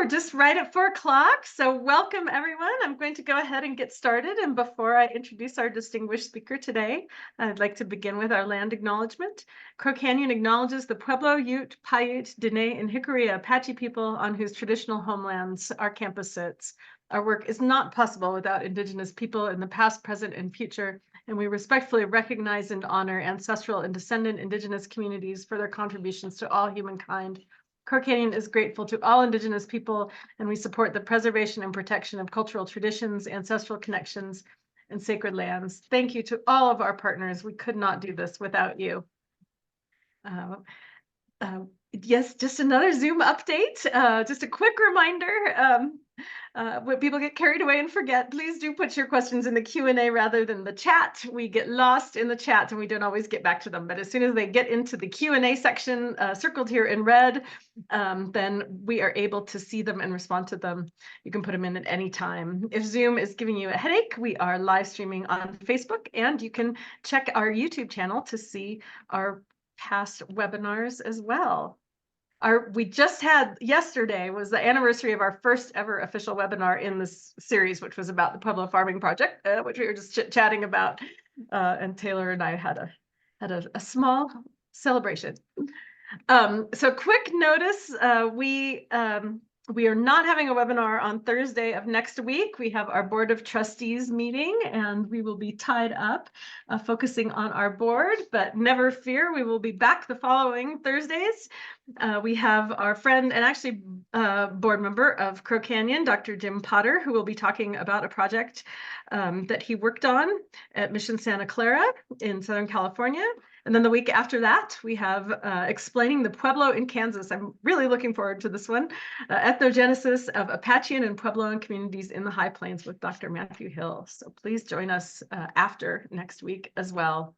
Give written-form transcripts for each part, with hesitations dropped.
We're just right at 4 o'clock, so welcome everyone. I'm going to go ahead and get started. And before I introduce our distinguished speaker today, I'd like to begin with our land acknowledgement. Crow Canyon acknowledges the Pueblo, Ute, Paiute, Dene, and Hickory Apache people on whose traditional homelands our campus sits. Our work is not possible without Indigenous people in the past, present, and future, and we respectfully recognize and honor ancestral and descendant Indigenous communities for their contributions to all humankind. Crow Canyon is grateful to all Indigenous people, and we support the preservation and protection of cultural traditions, ancestral connections, and sacred lands. Thank you to all of our partners. We could not do this without you. Yes, just another Zoom update. Just a quick reminder, when people get carried away and forget, please do put your questions in the Q&A rather than the chat. We get lost in the chat and we don't always get back to them. But as soon as they get into the Q&A section, circled here in red, then we are able to see them and respond to them. You can put them in at any time. If Zoom is giving you a headache, we are live streaming on Facebook, and you can check our YouTube channel to see our past webinars as well. We just had, yesterday was the anniversary of our first ever official webinar in this series, which was about the Pueblo Farming Project, which we were just chit-chatting about, and Taylor and I had a small celebration. So quick notice, we are not having a webinar on Thursday of next week. We have our Board of Trustees meeting, and we will be tied up focusing on our board, but never fear, we will be back the following Thursdays. We have our friend and actually board member of Crow Canyon, Dr. Jim Potter, who will be talking about a project that he worked on at Mission Santa Clara in Southern California. And then the week after that, we have Explaining the Pueblo in Kansas. I'm really looking forward to this one. Ethnogenesis of Apachean and Puebloan Communities in the High Plains with Dr. Matthew Hill. So please join us after next week as well.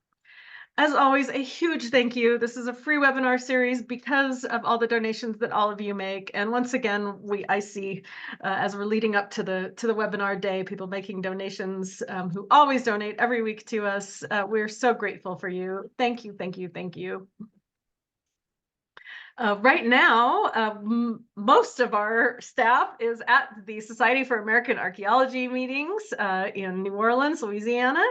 As always, a huge thank you. This is a free webinar series because of all the donations that all of you make. And once again, I see as we're leading up to the webinar day, people making donations who always donate every week to us. We're so grateful for you. Thank you, thank you, thank you. Right now, most of our staff is at the Society for American Archaeology meetings in New Orleans, Louisiana.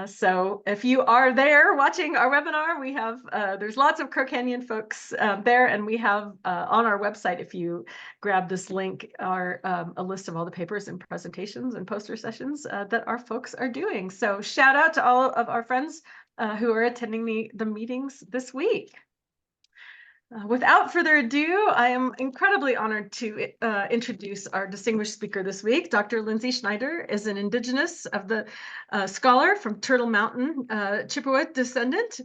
So if you are there watching our webinar, we have, there's lots of Crow Canyon folks there, and we have on our website, if you grab this link, a list of all the papers and presentations and poster sessions that our folks are doing. So shout out to all of our friends who are attending the meetings this week. Without further ado, I am incredibly honored to introduce our distinguished speaker this week. Dr. Lindsay Schneider is an Indigenous of the scholar from Turtle Mountain, Chippewa descendant.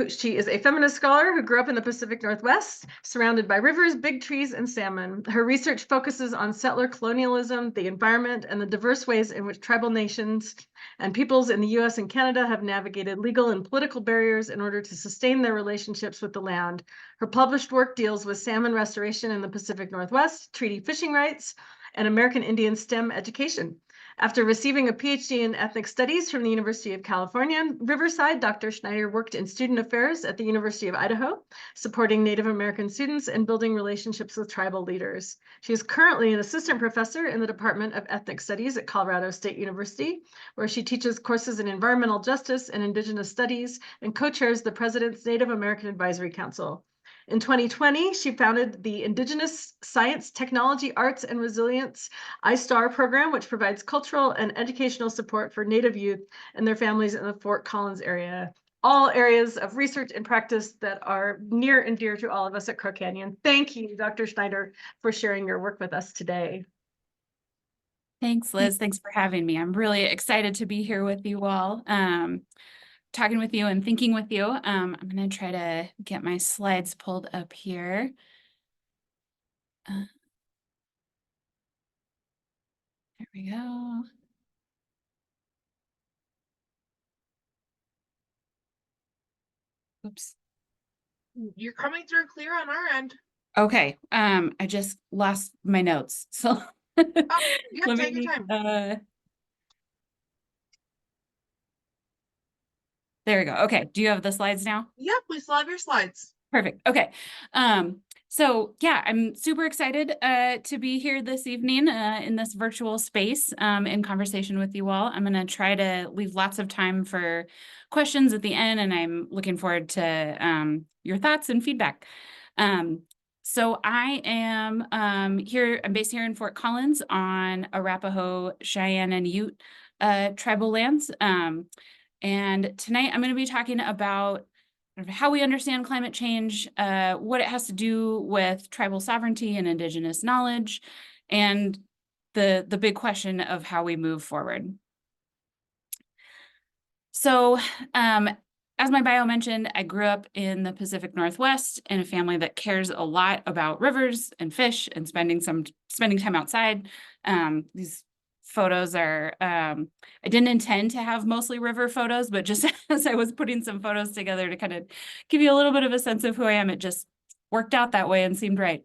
She is a feminist scholar who grew up in the Pacific Northwest, surrounded by rivers, big trees, and salmon. Her research focuses on settler colonialism, the environment, and the diverse ways in which tribal nations and peoples in the US and Canada have navigated legal and political barriers in order to sustain their relationships with the land. Her published work deals with salmon restoration in the Pacific Northwest, treaty fishing rights, and American Indian STEM education. After receiving a PhD in ethnic studies from the University of California, Riverside, Dr. Schneider worked in student affairs at the University of Idaho, supporting Native American students and building relationships with tribal leaders. She is currently an assistant professor in the Department of Ethnic Studies at Colorado State University, where she teaches courses in environmental justice and Indigenous studies and co-chairs the President's Native American Advisory Council. In 2020, she founded the Indigenous Science, Technology, Arts, and Resilience iStar program, which provides cultural and educational support for Native youth and their families in the Fort Collins area. All areas of research and practice that are near and dear to all of us at Crow Canyon. Thank you, Dr. Schneider, for sharing your work with us today. Thanks, Liz. Thanks for having me. I'm really excited to be here with you all. Talking with you and thinking with you. I'm going to try to get my slides pulled up here. There we go. Oops. You're coming through clear on our end. Okay. I just lost my notes. So Yeah, take your time. There we go. Okay. Do you have the slides now? Yep, we still have your slides. Perfect. Okay. So yeah, I'm super excited to be here this evening in this virtual space in conversation with you all. I'm going to try to leave lots of time for questions at the end, and I'm looking forward to your thoughts and feedback. So I am here, I'm based here in Fort Collins on Arapaho, Cheyenne, and Ute tribal lands. And tonight I'm going to be talking about how we understand climate change, what it has to do with tribal sovereignty and Indigenous knowledge, and the big question of how we move forward. So, as my bio mentioned, I grew up in the Pacific Northwest in a family that cares a lot about rivers and fish and spending time outside. These photos are, I didn't intend to have mostly river photos, but just as I was putting some photos together to kind of give you a little bit of a sense of who I am, it just worked out that way and seemed right.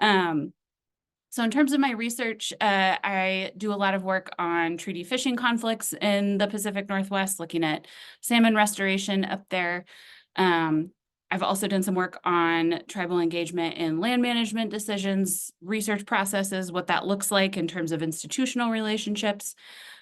So in terms of my research, I do a lot of work on treaty fishing conflicts in the Pacific Northwest, looking at salmon restoration up there. I've also done some work on tribal engagement in land management decisions, research processes, what that looks like in terms of institutional relationships.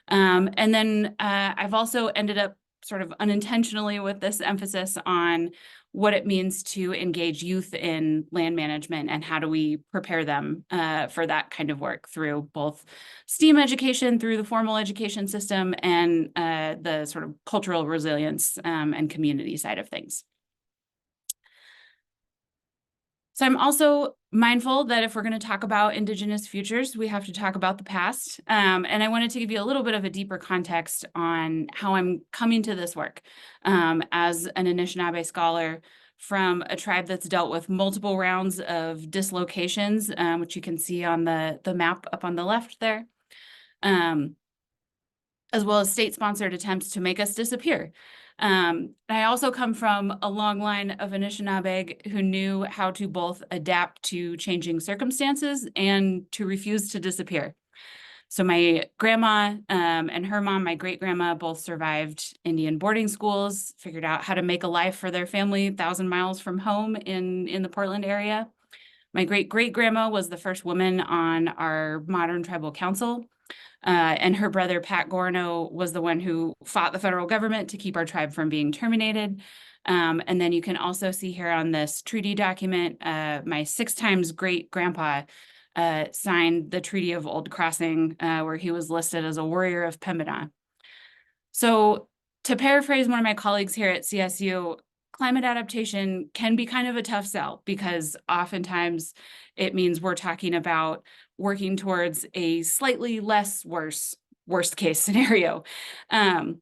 And then I've also ended up sort of unintentionally with this emphasis on what it means to engage youth in land management and how do we prepare them for that kind of work through both STEAM education, through the formal education system, and the sort of cultural resilience and community side of things. So I'm also mindful that if we're going to talk about Indigenous futures, we have to talk about the past. And I wanted to give you a little bit of a deeper context on how I'm coming to this work as an Anishinaabe scholar from a tribe that's dealt with multiple rounds of dislocations, which you can see on the map up on the left there, as well as state-sponsored attempts to make us disappear. I also come from a long line of Anishinaabe who knew how to both adapt to changing circumstances and to refuse to disappear. So my grandma and her mom, my great-grandma, both survived Indian boarding schools, figured out how to make a life for their family 1,000 miles from home in the Portland area. My great-great-grandma was the first woman on our modern tribal council. And her brother, Pat Gorno, was the one who fought the federal government to keep our tribe from being terminated. And then you can also see here on this treaty document, my 6 times great-grandpa signed the Treaty of Old Crossing, where he was listed as a warrior of Pembina. So to paraphrase one of my colleagues here at CSU, climate adaptation can be kind of a tough sell because oftentimes it means we're talking about working towards a slightly less worst case scenario. And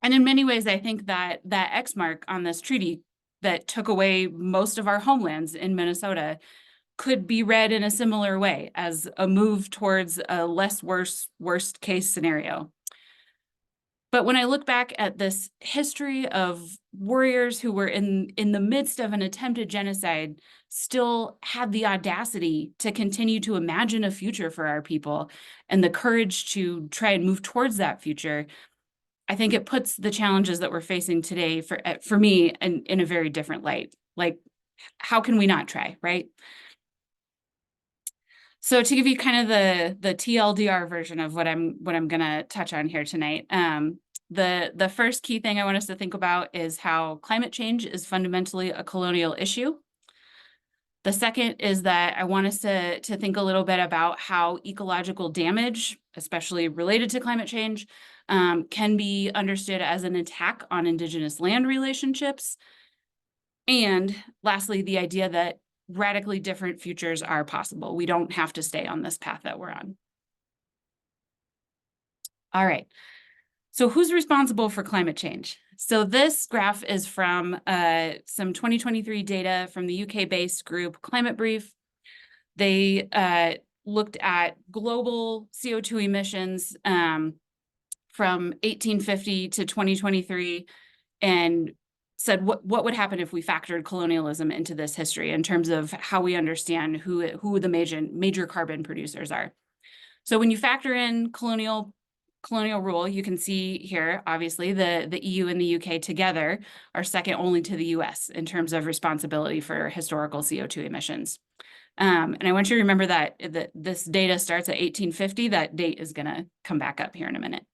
in many ways, I think that X mark on this treaty that took away most of our homelands in Minnesota could be read in a similar way as a move towards a less worst case scenario. But when I look back at this history of warriors who were in the midst of an attempted genocide, still had the audacity to continue to imagine a future for our people and the courage to try and move towards that future, I think it puts the challenges that we're facing today for me in a very different light. Like, how can we not try, right? So to give you kind of the TLDR version of what I'm going to touch on here tonight, the first key thing I want us to think about is how climate change is fundamentally a colonial issue. The second is that I want us to think a little bit about how ecological damage, especially related to climate change, can be understood as an attack on Indigenous land relationships. And lastly, the idea that radically different futures are possible. We don't have to stay on this path that we're on. All right. So who's responsible for climate change? So this graph is from some 2023 data from the UK-based group Climate Brief. They looked at global CO2 emissions from 1850 to 2023 and said what would happen if we factored colonialism into this history in terms of how we understand who the major carbon producers are. So when you factor in colonial colonial rule, you can see here, obviously, the EU and the UK together are second only to the US in terms of responsibility for historical CO2 emissions. And I want you to remember that this data starts at 1850. That date is going to come back up here in a minute.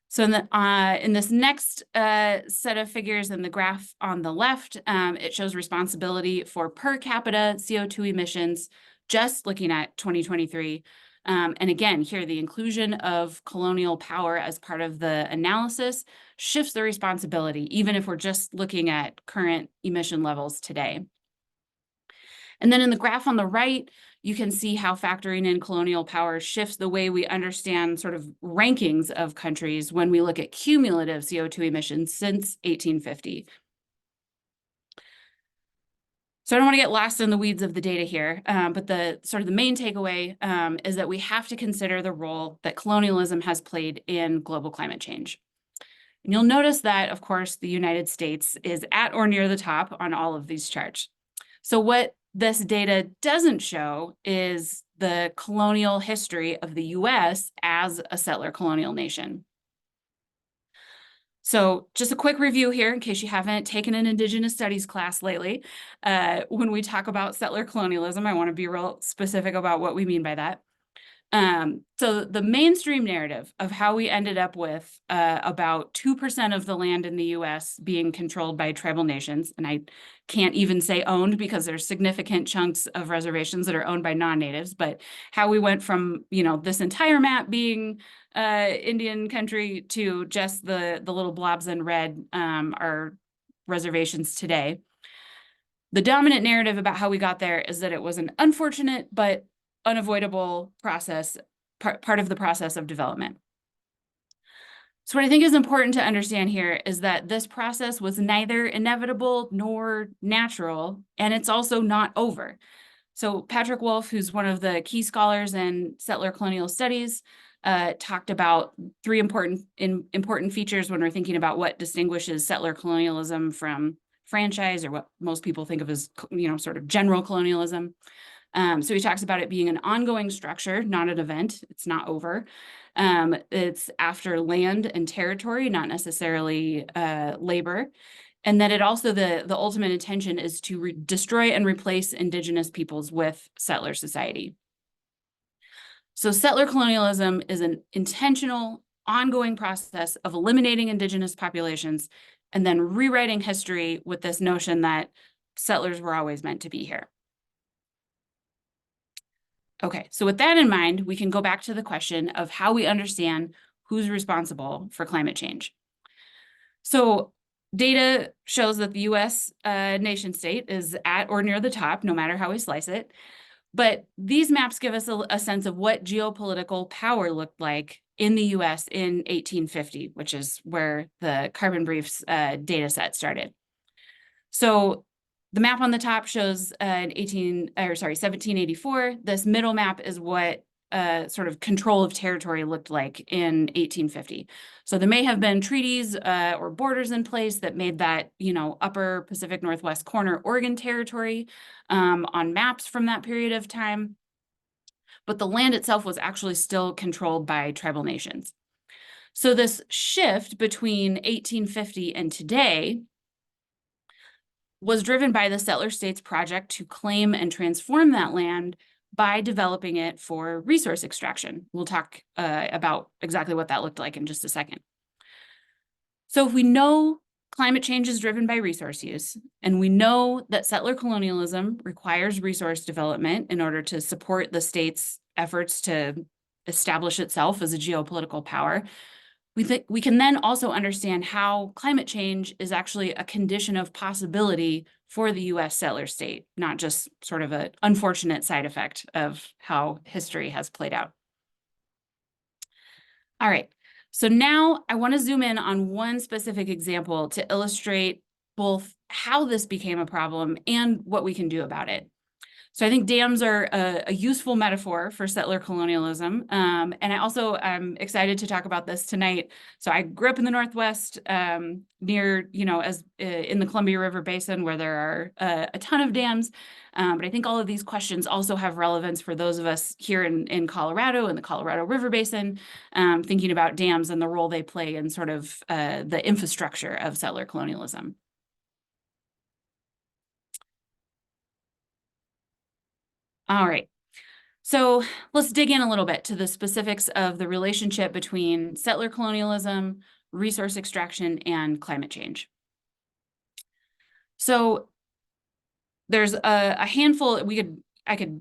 So in this next set of figures in the graph on the left, it shows responsibility for per capita CO2 emissions, just looking at 2023. And again, here, the inclusion of colonial power as part of the analysis shifts the responsibility, even if we're just looking at current emission levels today. And then in the graph on the right, you can see how factoring in colonial power shifts the way we understand sort of rankings of countries when we look at cumulative CO2 emissions since 1850. So I don't want to get lost in the weeds of the data here, but the main takeaway is that we have to consider the role that colonialism has played in global climate change. And you'll notice that, of course, the United States is at or near the top on all of these charts. So what this data doesn't show is the colonial history of the US as a settler colonial nation. So just a quick review here in case you haven't taken an Indigenous studies class lately. When we talk about settler colonialism, I want to be real specific about what we mean by that. So the mainstream narrative of how we ended up with about 2% of the land in the US being controlled by tribal nations, and I can't even say owned because there's significant chunks of reservations that are owned by non-natives, but how we went from, this entire map being Indian country to just the little blobs in red are reservations today. The dominant narrative about how we got there is that it was an unfortunate but unavoidable process, part of the process of development. So what I think is important to understand here is that this process was neither inevitable nor natural, and it's also not over. So Patrick Wolf, who's one of the key scholars in settler colonial studies, talked about three important features when we're thinking about what distinguishes settler colonialism from franchise, or what most people think of as, sort of general colonialism. So he talks about it being an ongoing structure, not an event. It's not over. It's after land and territory, not necessarily labor. And that it also, the ultimate intention is to destroy and replace Indigenous peoples with settler society. So settler colonialism is an intentional, ongoing process of eliminating Indigenous populations and then rewriting history with this notion that settlers were always meant to be here. Okay, so with that in mind, we can go back to the question of how we understand who's responsible for climate change. So data shows that the US nation state is at or near the top, no matter how we slice it. But these maps give us a sense of what geopolitical power looked like in the US in 1850, which is where the Carbon Briefs data set started. So the map on the top shows 1784. This middle map is what sort of control of territory looked like in 1850. So there may have been treaties or borders in place that made that, upper Pacific Northwest corner Oregon territory on maps from that period of time. But the land itself was actually still controlled by tribal nations. So this shift between 1850 and today was driven by the settler states project to claim and transform that land by developing it for resource extraction. We'll talk about exactly what that looked like in just a second. So if we know climate change is driven by resource use, and we know that settler colonialism requires resource development in order to support the state's efforts to establish itself as a geopolitical power, we can then also understand how climate change is actually a condition of possibility for the US settler state, not just sort of an unfortunate side effect of how history has played out. All right, so now I want to zoom in on one specific example to illustrate both how this became a problem and what we can do about it. So I think dams are a useful metaphor for settler colonialism. And I also am excited to talk about this tonight. So I grew up in the Northwest, near, as in the Columbia River Basin, where there are a ton of dams. But I think all of these questions also have relevance for those of us here in Colorado, in the Colorado River Basin, thinking about dams and the role they play in sort of the infrastructure of settler colonialism. All right. So let's dig in a little bit to the specifics of the relationship between settler colonialism, resource extraction, and climate change. So there's a handful, I could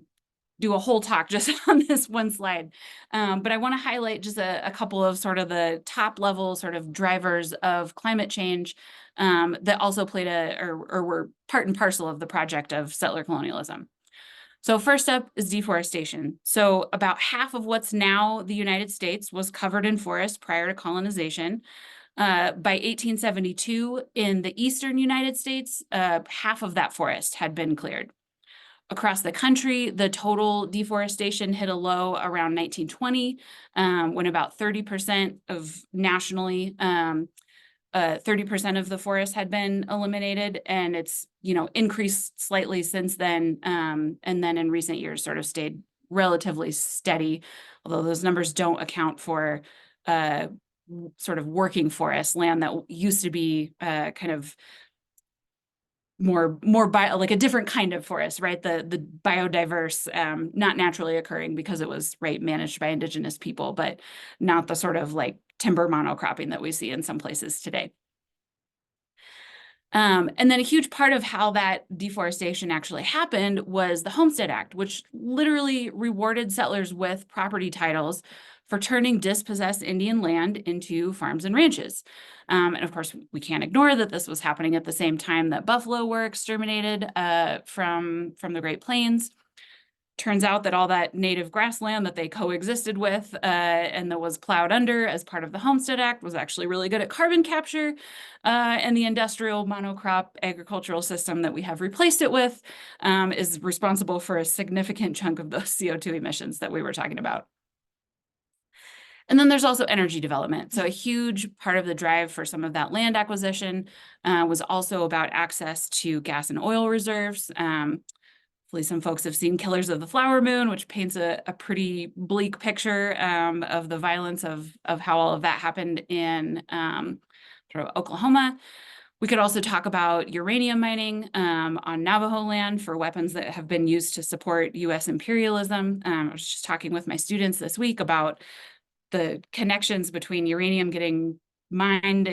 do a whole talk just on this one slide, but I want to highlight just a couple of sort of the top level sort of drivers of climate change that also played or were part and parcel of the project of settler colonialism. So first up is deforestation. So about half of what's now the United States was covered in forest prior to colonization. By 1872, in the eastern United States, half of that forest had been cleared. Across the country, the total deforestation hit a low around 1920, when about 30% of nationally 30% of the forest had been eliminated, and it's increased slightly since then, and then in recent years sort of stayed relatively steady, although those numbers don't account for sort of working forest land that used to be kind of more like a different kind of forest, right? The biodiverse, not naturally occurring because it was managed by Indigenous people, but not the sort of like timber monocropping that we see in some places today. And then a huge part of how that deforestation actually happened was the Homestead Act, which literally rewarded settlers with property titles for turning dispossessed Indian land into farms and ranches. And of course, we can't ignore that this was happening at the same time that buffalo were exterminated from the Great Plains. Turns out that all that native grassland that they coexisted with and that was plowed under as part of the Homestead Act was actually really good at carbon capture, and the industrial monocrop agricultural system that we have replaced it with is responsible for a significant chunk of those CO2 emissions that we were talking about. And then there's also energy development. So a huge part of the drive for some of that land acquisition was also about access to gas and oil reserves. Hopefully some folks have seen Killers of the Flower Moon, which paints a pretty bleak picture of the violence of how all of that happened in sort of Oklahoma. We could also talk about uranium mining on Navajo land for weapons that have been used to support US imperialism. I was just talking with my students this week about the connections between uranium getting mined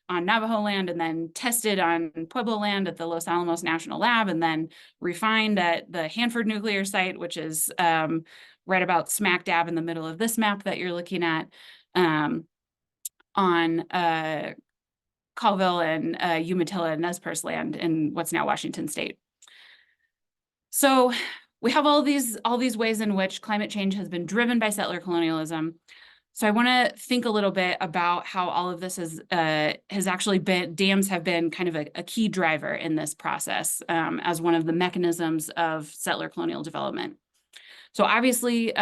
on Navajo land and then tested on Pueblo land at the Los Alamos National Lab and then refined at the Hanford nuclear site, which is right about smack dab in the middle of this map that you're looking at, on Colville and Umatilla and Nez Perce land in what's now Washington State. So we have all these ways in which climate change has been driven by settler colonialism. So I want to think a little bit about how all of this has actually been, dams have been kind of a key driver in this process as one of the mechanisms of settler colonial development. So obviously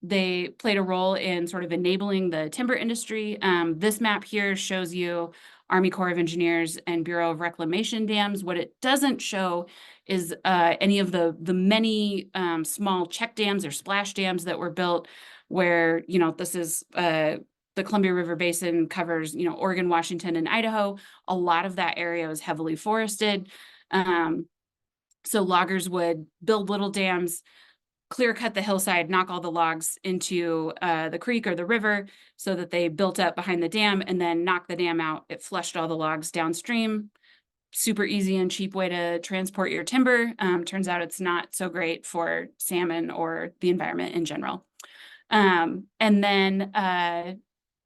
they played a role in sort of enabling the timber industry. This map here shows you Army Corps of Engineers and Bureau of Reclamation dams. What it doesn't show is any of the many small check dams or splash dams that were built where, this is the Columbia River Basin covers, Oregon, Washington, and Idaho. A lot of that area was heavily forested. So loggers would build little dams, clear cut the hillside, knock all the logs into the creek or the river so that they built up behind the dam and then knock the dam out. It flushed all the logs downstream. Super easy and cheap way to transport your timber. Turns out it's not so great for salmon or the environment in general. And then,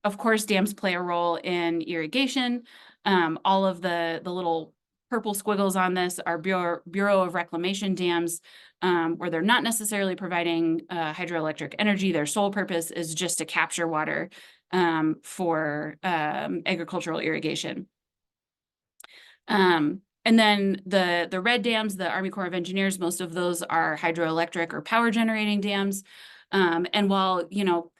of course, dams play a role in irrigation. All of the little purple squiggles on this are Bureau of Reclamation dams, where they're not necessarily providing hydroelectric energy. Their sole purpose is just to capture water for agricultural irrigation. And then the red dams, the Army Corps of Engineers, most of those are hydroelectric or power generating dams. And while, you know,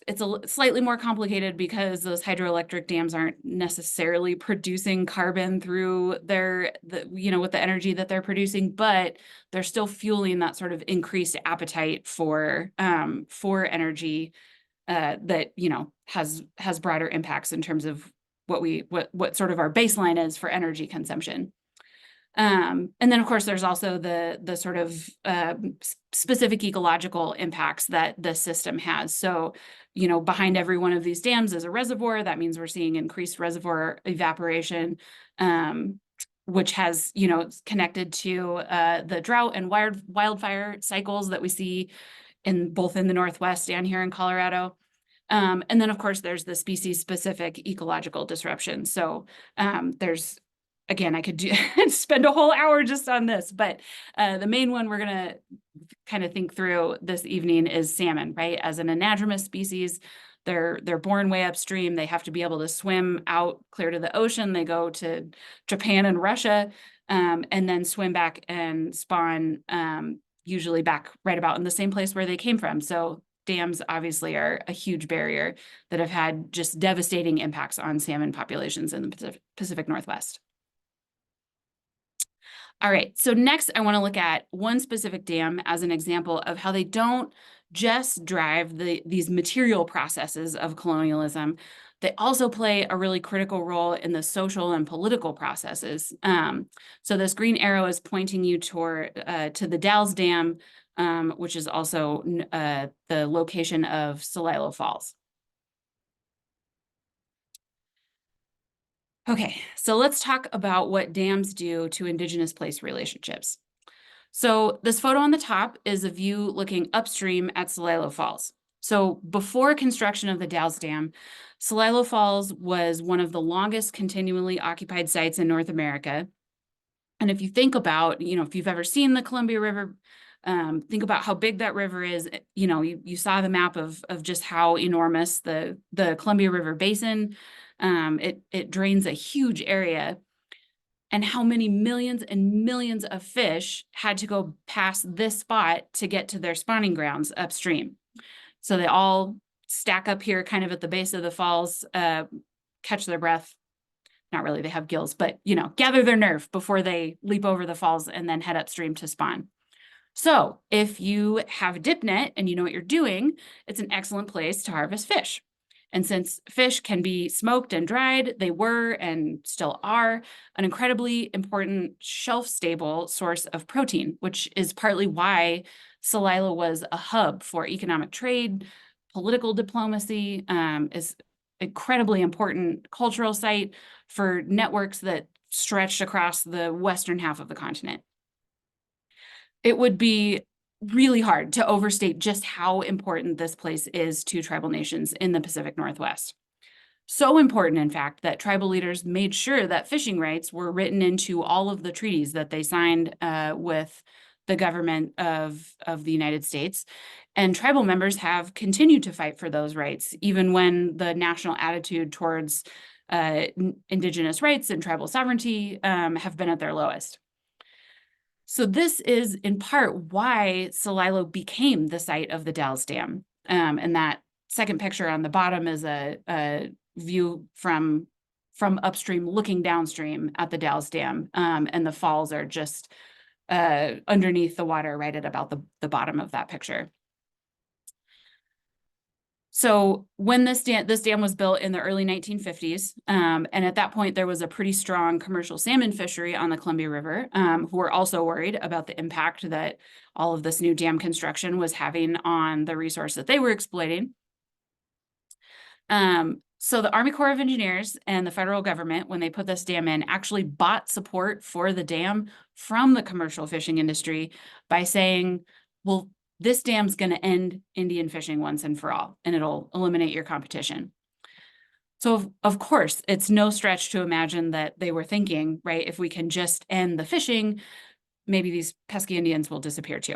it's slightly more complicated because those hydroelectric dams aren't necessarily producing carbon through with the energy that they're producing, but they're still fueling that sort of increased appetite for energy that, you know, has broader impacts in terms of what sort of our baseline is for energy consumption. And then, of course, there's also the sort of specific ecological impacts that the system has. So, you know, behind every one of these dams is a reservoir. That means we're seeing increased reservoir evaporation, which has, you know, connected to the drought and wildfire cycles that we see both in the Northwest and here in Colorado. And then, of course, there's the species-specific ecological disruption. So there's, again, I could spend a whole hour just on this, but the main one we're going to kind of think through this evening is salmon, right? As an anadromous species, they're born way upstream. They have to be able to swim out clear to the ocean. They go to Japan and Russia, and then swim back and spawn, usually back right about in the same place where they came from. So dams obviously are a huge barrier that have had just devastating impacts on salmon populations in the Pacific Northwest. All right, so next I want to look at one specific dam as an example of how they don't just drive these material processes of colonialism. They also play a really critical role in the social and political processes. So this green arrow is pointing you to the Dalles Dam, which is also the location of Celilo Falls. Okay, so let's talk about what dams do to Indigenous place relationships. So this photo on the top is a view looking upstream at Celilo Falls. So before construction of the Dalles Dam, Celilo Falls was one of the longest continually occupied sites in North America. And if you think about, you know, if you've ever seen the Columbia River, think about how big that river is. You know, you saw the map of just how enormous the Columbia River Basin. It drains a huge area, and how many millions and millions of fish had to go past this spot to get to their spawning grounds upstream. So they all stack up here kind of at the base of the falls, catch their breath. Not really, they have gills, but, you know, gather their nerve before they leap over the falls and then head upstream to spawn. So if you have a dip net and you know what you're doing, it's an excellent place to harvest fish. And since fish can be smoked and dried, they were and still are an incredibly important shelf-stable source of protein, which is partly why Celilo was a hub for economic trade, political diplomacy, is incredibly important cultural site for networks that stretched across the western half of the continent. It would be really hard to overstate just how important this place is to tribal nations in the Pacific Northwest. So important, in fact, that tribal leaders made sure that fishing rights were written into all of the treaties that they signed with the government of the United States. And tribal members have continued to fight for those rights, even when the national attitude towards Indigenous rights and tribal sovereignty have been at their lowest. So this is in part why Celilo became the site of the Dalles Dam. And that second picture on the bottom is a view from upstream looking downstream at the Dalles Dam. And the falls are just underneath the water right at about the bottom of that picture. So when this dam was built in the early 1950s, and at that point there was a pretty strong commercial salmon fishery on the Columbia River, who were also worried about the impact that all of this new dam construction was having on the resource that they were exploiting. So the Army Corps of Engineers and the federal government, when they put this dam in, actually bought support for the dam from the commercial fishing industry by saying, well, this dam's going to end Indian fishing once and for all, and it'll eliminate your competition. So of course, it's no stretch to imagine that they were thinking, right, if we can just end the fishing, maybe these pesky Indians will disappear too.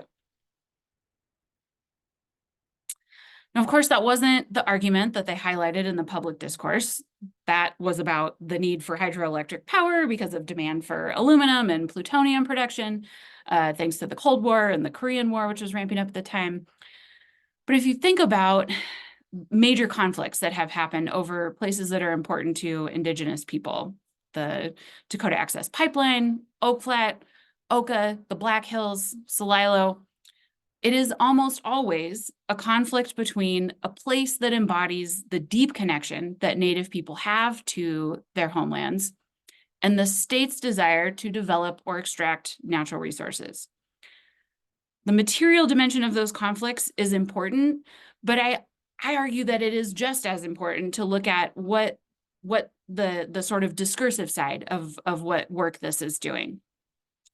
Now, of course, that wasn't the argument that they highlighted in the public discourse. That was about the need for hydroelectric power because of demand for aluminum and plutonium production, thanks to the Cold War and the Korean War, which was ramping up at the time. But if you think about major conflicts that have happened over places that are important to Indigenous people, the Dakota Access Pipeline, Oak Flat, Oka, the Black Hills, Celilo, it is almost always a conflict between a place that embodies the deep connection that Native people have to their homelands and the state's desire to develop or extract natural resources. The material dimension of those conflicts is important, but I argue that it is just as important to look at what the sort of discursive side of what work this is doing.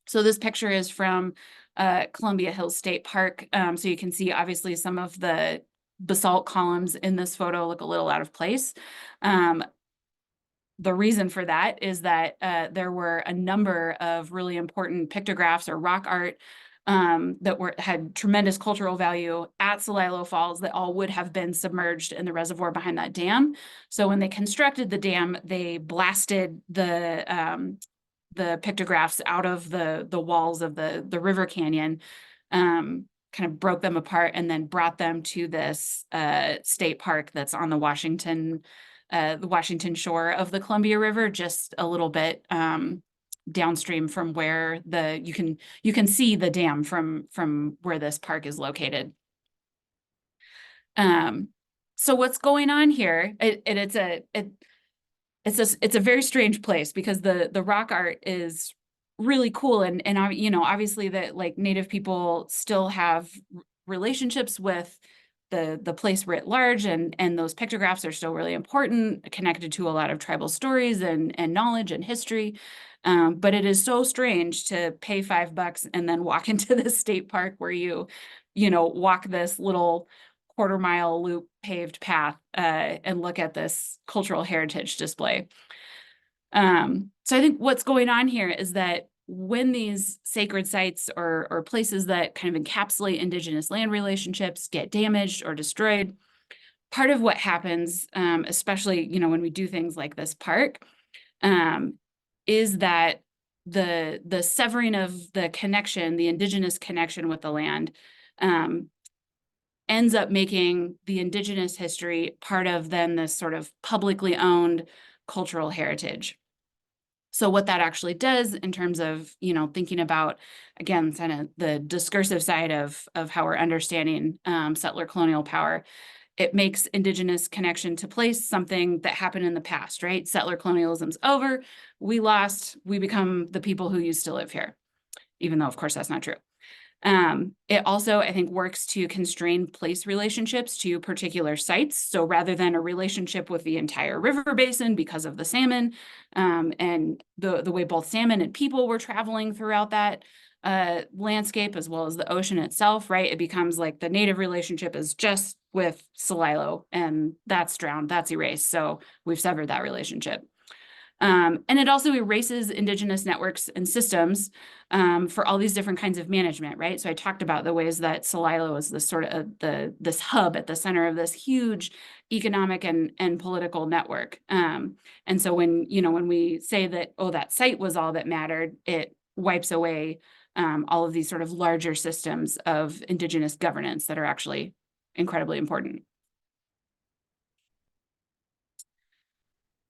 So this picture is from Columbia Hills State Park. So you can see obviously some of the basalt columns in this photo look a little out of place. The reason for that is that there were a number of really important pictographs or rock art that had tremendous cultural value at Celilo Falls that all would have been submerged in the reservoir behind that dam. So when they constructed the dam, they blasted the pictographs out of the walls of the river canyon, kind of broke them apart and then brought them to this state park that's on the Washington shore of the Columbia River, just a little bit downstream from where you can see the dam from where this park is located. So what's going on here? It's a very strange place because the rock art is really cool and you know, obviously that like Native people still have relationships with the place writ large, and those pictographs are still really important, connected to a lot of tribal stories and knowledge and history. But it is so strange to pay $5 and then walk into this state park where you know, walk this little quarter-mile loop paved path and look at this cultural heritage display. So I think what's going on here is that when these sacred sites or places that kind of encapsulate Indigenous land relationships get damaged or destroyed, part of what happens, especially, you know, when we do things like this park, is that the severing of the connection, the Indigenous connection with the land, ends up making the Indigenous history part of then this sort of publicly owned cultural heritage. So what that actually does in terms of, you know, thinking about, again, kind of the discursive side of how we're understanding settler colonial power, it makes Indigenous connection to place something that happened in the past, right? Settler colonialism's over, we lost, we become the people who used to live here, even though, of course, that's not true. It also, I think, works to constrain place relationships to particular sites. So rather than a relationship with the entire river basin because of the salmon, and the way both salmon and people were traveling throughout that landscape, as well as the ocean itself, right? It becomes like the native relationship is just with Celilo, and that's drowned, that's erased. So we've severed that relationship. And it also erases Indigenous networks and systems for all these different kinds of management, right? So I talked about the ways that Celilo is this sort of this hub at the center of this huge economic and political network. And so when we say that, oh, that site was all that mattered, it wipes away all of these sort of larger systems of Indigenous governance that are actually incredibly important.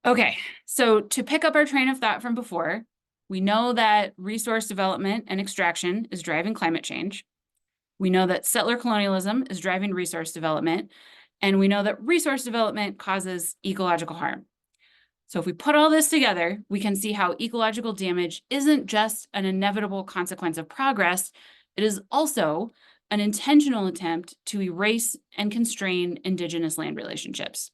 Okay, so to pick up our train of thought from before, we know that resource development and extraction is driving climate change. We know that settler colonialism is driving resource development, and we know that resource development causes ecological harm. So if we put all this together, we can see how ecological damage isn't just an inevitable consequence of progress, it is also an intentional attempt to erase and constrain Indigenous land relationships.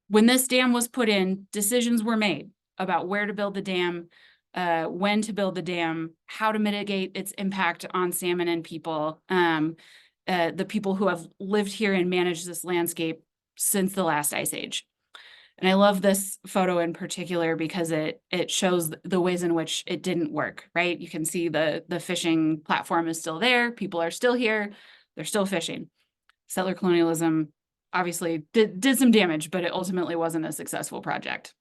When this dam was put in, decisions were made about where to build the dam, when to build the dam, how to mitigate its impact on salmon and people, the people who have lived here and managed this landscape since the last ice age. And I love this photo in particular because it shows the ways in which it didn't work, right? You can see the fishing platform is still there, people are still here, they're still fishing. settler colonialism obviously did some damage, but it ultimately wasn't a successful project.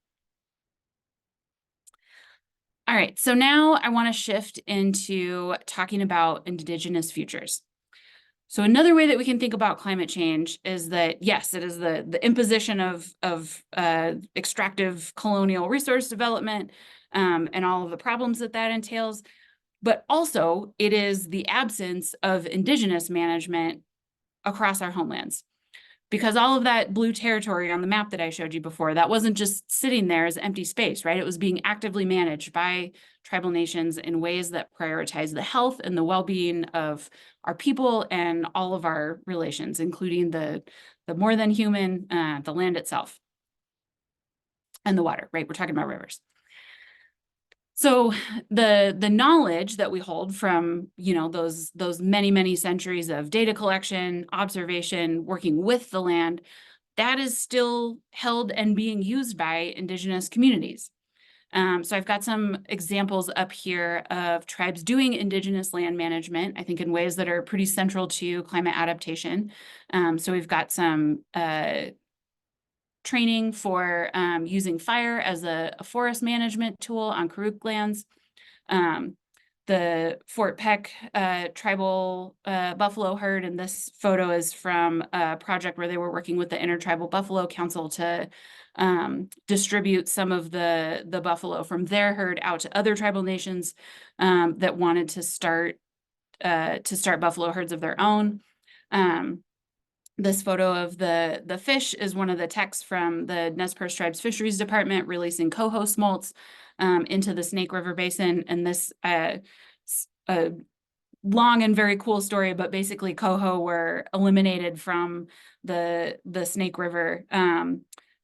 All right, so now I want to shift into talking about Indigenous futures. So another way that we can think about climate change is that, yes, it is the imposition of extractive colonial resource development and all of the problems that entails, but also it is the absence of Indigenous management across our homelands. Because all of that blue territory on the map that I showed you before, that wasn't just sitting there as empty space, right? It was being actively managed by tribal nations in ways that prioritize the health and the well-being of our people and all of our relations, including the more than human, the land itself, and the water, right? We're talking about rivers. So the knowledge that we hold from, you know, those many centuries of data collection, observation, working with the land, that is still held and being used by Indigenous communities. So I've got some examples up here of tribes doing Indigenous land management, I think in ways that are pretty central to climate adaptation. So we've got some training for using fire as a forest management tool on Karuk lands. The Fort Peck tribal buffalo herd, and this photo is from a project where they were working with the Intertribal Buffalo Council to distribute some of the buffalo from their herd out to other tribal nations that wanted to start buffalo herds of their own. This photo of the fish is one of the texts from the Nez Perce Tribes Fisheries Department releasing coho smolts into the Snake River Basin. And this a long and very cool story, but basically coho were eliminated from the Snake River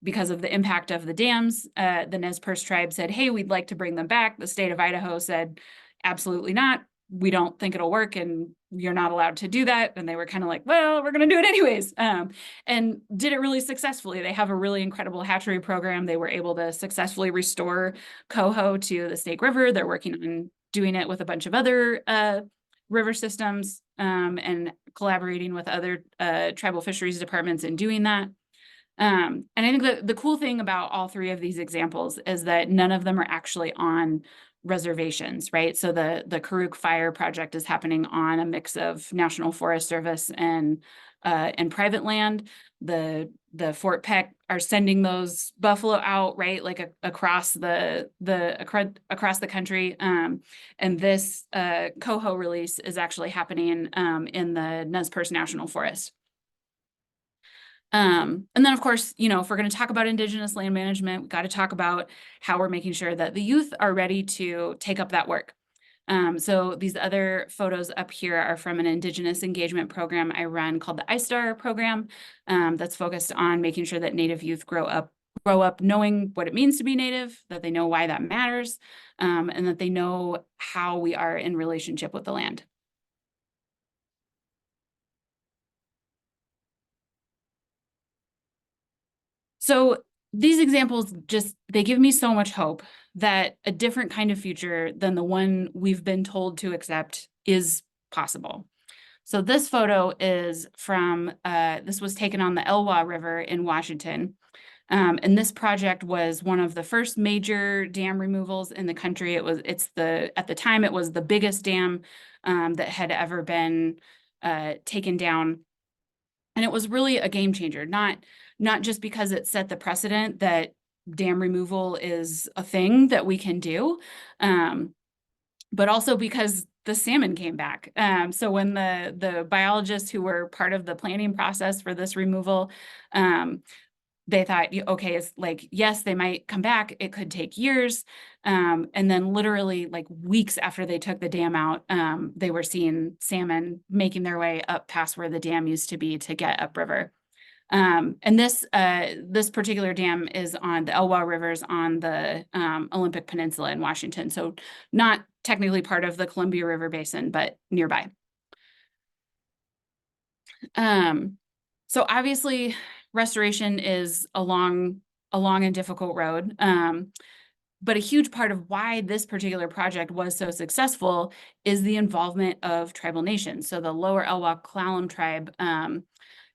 because of the impact of the dams. The Nez Perce tribe said, hey, we'd like to bring them back. The state of Idaho said, absolutely not. We don't think it'll work and you're not allowed to do that. And they were kind of like, well, we're going to do it anyways. And did it really successfully. They have a really incredible hatchery program. They were able to successfully restore coho to the Snake River. They're working on doing it with a bunch of other river systems and collaborating with other tribal fisheries departments in doing that. And I think that the cool thing about all three of these examples is that none of them are actually on reservations, right? So the Karuk Fire project is happening on a mix of National Forest Service and private land. The Fort Peck are sending those buffalo out, right, like across the country. And this coho release is actually happening in the Nez Perce National Forest. And then, of course, you know, if we're going to talk about Indigenous land management, we've got to talk about how we're making sure that the youth are ready to take up that work. So these other photos up here are from an Indigenous engagement program I run called the iStar program that's focused on making sure that Native youth grow up knowing what it means to be Native, that they know why that matters, and that they know how we are in relationship with the land. So these examples they give me so much hope that a different kind of future than the one we've been told to accept is possible. So this photo is from, this was taken on the Elwha River in Washington. And this project was one of the first major dam removals in the country. At the time, it was the biggest dam that had ever been taken down. And it was really a game changer, not just because it set the precedent that dam removal is a thing that we can do, but also because the salmon came back. So when the biologists who were part of the planning process for this removal, they thought, okay, it's like, yes, they might come back. It could take years. And then literally like weeks after they took the dam out, they were seeing salmon making their way up past where the dam used to be to get upriver. And this particular dam is on the Elwha Rivers on the Olympic Peninsula in Washington. So not technically part of the Columbia River Basin, but nearby. So obviously restoration is a long and difficult road. But a huge part of why this particular project was so successful is the involvement of tribal nations. So the Lower Elwha Clallam tribe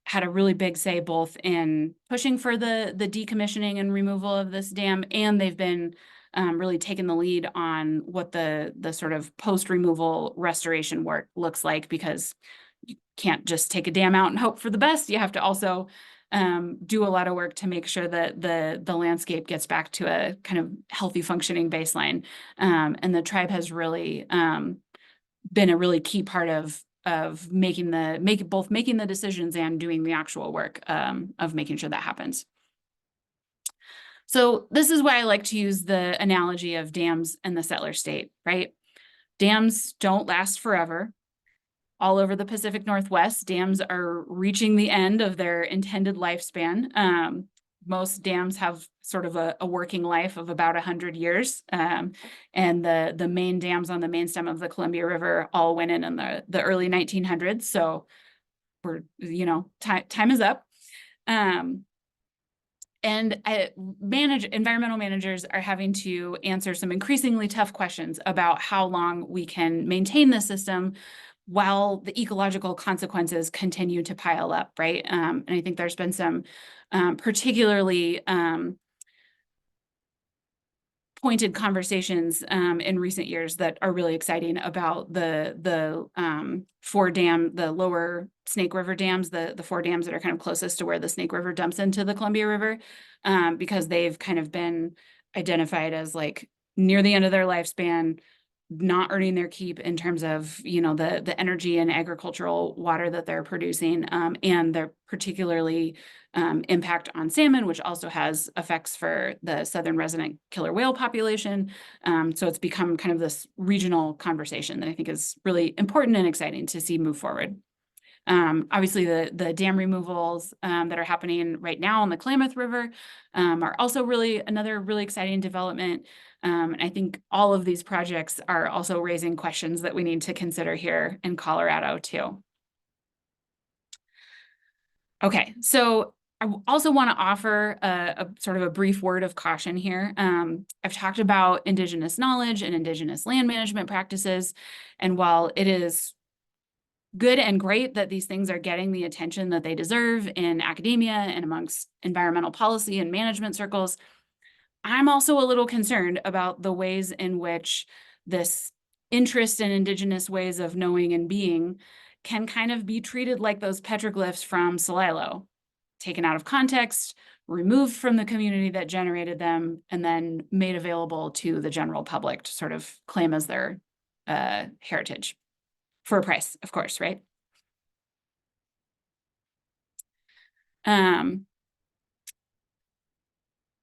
had a really big say both in pushing for the decommissioning and removal of this dam, and they've been really taking the lead on what the sort of post-removal restoration work looks like, because you can't just take a dam out and hope for the best. You have to also do a lot of work to make sure that the landscape gets back to a kind of healthy functioning baseline. And the tribe has really been a really key part of making the decisions and doing the actual work of making sure that happens. So this is why I like to use the analogy of dams and the settler state, right? Dams don't last forever. All over the Pacific Northwest, dams are reaching the end of their intended lifespan. Most dams have sort of a working life of about 100 years. And the main dams on the main stem of the Columbia River all went in the early 1900s. So we're, time is up. And environmental managers are having to answer some increasingly tough questions about how long we can maintain the system while the ecological consequences continue to pile up, right? And I think there's been some particularly pointed conversations in recent years that are really exciting about the lower Snake River dams, the 4 dams that are kind of closest to where the Snake River dumps into the Columbia River, because they've kind of been identified as like near the end of their lifespan, not earning their keep in terms of, the energy and agricultural water that they're producing, and their particularly impact on salmon, which also has effects for the southern resident killer whale population. So it's become kind of this regional conversation that I think is really important and exciting to see move forward. Obviously, the dam removals that are happening right now on the Klamath River are also another really exciting development. And I think all of these projects are also raising questions that we need to consider here in Colorado too. Okay, so I also want to offer a sort of a brief word of caution here. I've talked about Indigenous knowledge and Indigenous land management practices, and while it is good and great that these things are getting the attention that they deserve in academia and amongst environmental policy and management circles, I'm also a little concerned about the ways in which this interest in Indigenous ways of knowing and being can kind of be treated like those petroglyphs from Celilo, taken out of context, removed from the community that generated them, and then made available to the general public to sort of claim as their heritage. For a price, of course, right?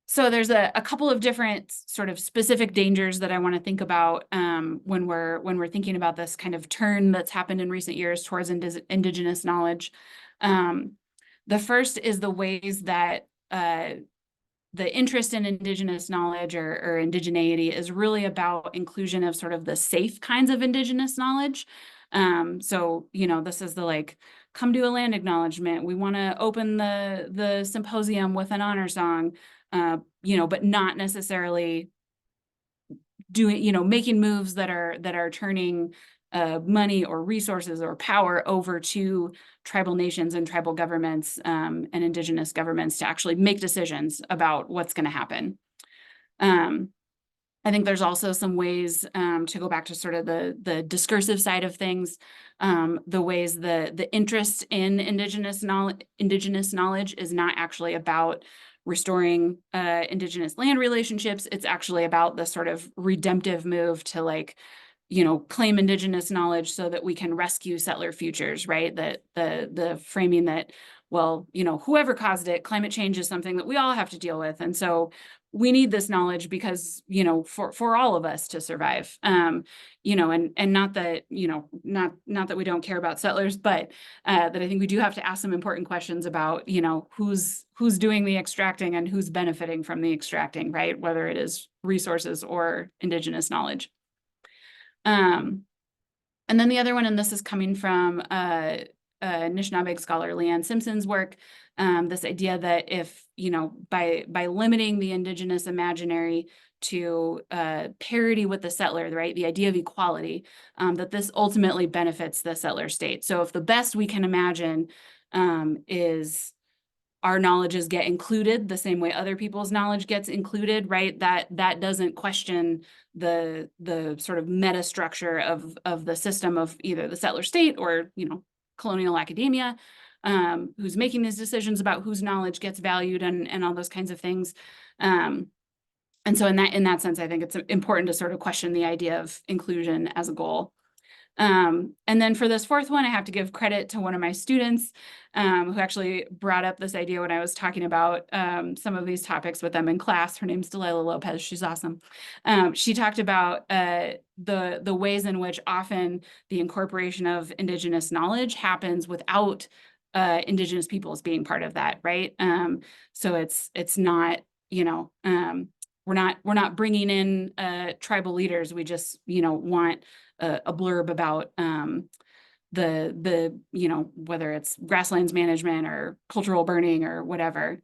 So there's a couple of different sort of specific dangers that I want to think about when we're thinking about this kind of turn that's happened in recent years towards Indigenous knowledge. The first is the ways that the interest in Indigenous knowledge or indigeneity is really about inclusion of sort of the safe kinds of Indigenous knowledge. So, this is the come to a land acknowledgement. We want to open the symposium with an honor song, but not necessarily doing, making moves that are turning money or resources or power over to tribal nations and tribal governments and Indigenous governments to actually make decisions about what's going to happen. I think there's also some ways to go back to sort of the discursive side of things, the ways the interest in Indigenous knowledge is not actually about restoring Indigenous land relationships. It's actually about the sort of redemptive move to claim Indigenous knowledge so that we can rescue settler futures, right? That the framing that, well, whoever caused it, climate change is something that we all have to deal with. And so we need this knowledge because, for all of us to survive, and not that, not that we don't care about settlers, but that I think we do have to ask some important questions about, who's doing the extracting and who's benefiting from the extracting, right? Whether it is resources or Indigenous knowledge. And then the other one, and this is coming from Anishinaabe scholar Leanne Simpson's work, this idea that if, by limiting the Indigenous imaginary to parity with the settler, right, the idea of equality, that this ultimately benefits the settler state. So if the best we can imagine is our knowledges get included the same way other people's knowledge gets included, right? That doesn't question the sort of meta structure of the system of either the settler state or, you know, colonial academia, who's making these decisions about whose knowledge gets valued and all those kinds of things. And so in that sense, I think it's important to sort of question the idea of inclusion as a goal. And then for this fourth one, I have to give credit to one of my students who actually brought up this idea when I was talking about some of these topics with them in class. Her name's Delilah Lopez. She's awesome. She talked about the ways in which often the incorporation of Indigenous knowledge happens without Indigenous peoples being part of that, right? So it's not, you know, we're not bringing in tribal leaders. We just, you know, want a blurb about the you know, whether it's grasslands management or cultural burning or whatever.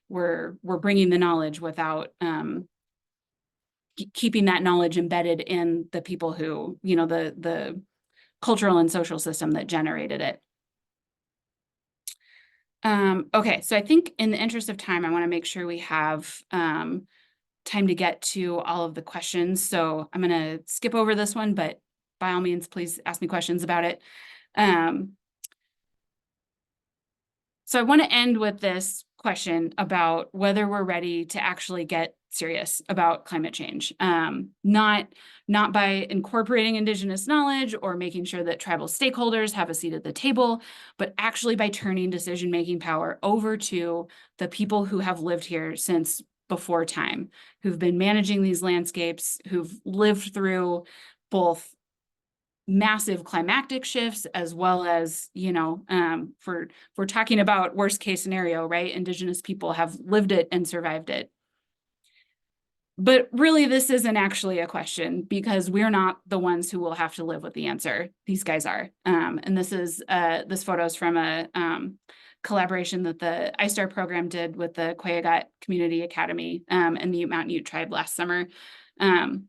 We're bringing the knowledge without keeping that knowledge embedded in the people who, you know, the cultural and social system that generated it. Okay, so I think in the interest of time, I want to make sure we have time to get to all of the questions. So I'm going to skip over this one, but by all means, please ask me questions about it. So I want to end with this question about whether we're ready to actually get serious about climate change, not by incorporating Indigenous knowledge or making sure that tribal stakeholders have a seat at the table, but actually by turning decision-making power over to the people who have lived here since before time, who've been managing these landscapes, who've lived through both massive climatic shifts as well as, you know, for we're talking about worst case scenario, right? Indigenous people have lived it and survived it. But really, this isn't actually a question because we're not the ones who will have to live with the answer. These guys are. And this photo is from a collaboration that the iStar program did with the Quayagat Community Academy and the Ute Mountain Ute tribe last summer. And